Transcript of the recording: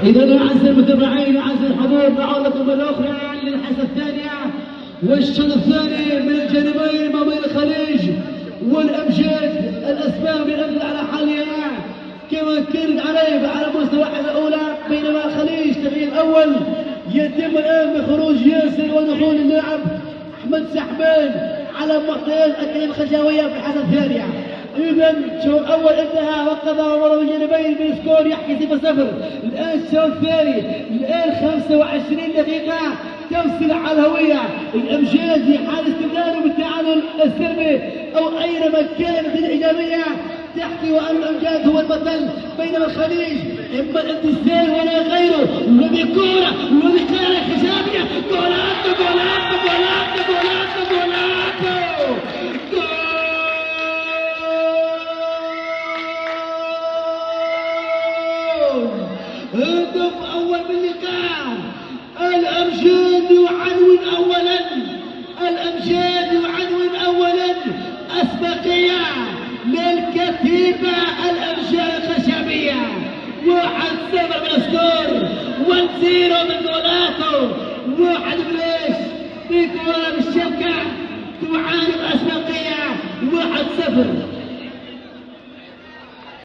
إذا أعزائي المتابعين أعزائي الحضور نعود لكم مرة أخرى للحصة الثانية والشوط الثاني من الجانبين ما بين الخليج والأمجاد. الأسباب للأمجاد على حالها كما كانت على مستوى الأولى، بينما الخليج التغيير الأول يتم الآن بخروج ياسر ودخول اللاعب أحمد سحبان على معطيات الأكاديمية الخشاوية في الحصة الثانية. إذا الشوط الأول انتهى وقضى مباراة الجانبين بسكور يحكي 0-0. الآن الشوط الثاني، الآن 25 دقيقة تفصل على الهوية. الأمجاد في حال استمراره بالتعادل السلبي أو أينما كان النتيجة إيجابية تحكي وأن الأمجاد هو البطل، بينما الخليج إما الانتصار ولا غيره. وبكورة وبكورة حسابية جولات جولات جولات جولات جولات هدف أول من اللقاء. الأمجاد يعنون أولا، الأمجاد يعنون أولا أسبقية للكتيبة الأمجاد الخشبية. 1-0 بالسكور، 1-0 بالجولاته، 1 بليش في كورة بالشبكة تعاني الأسبقية 1-0.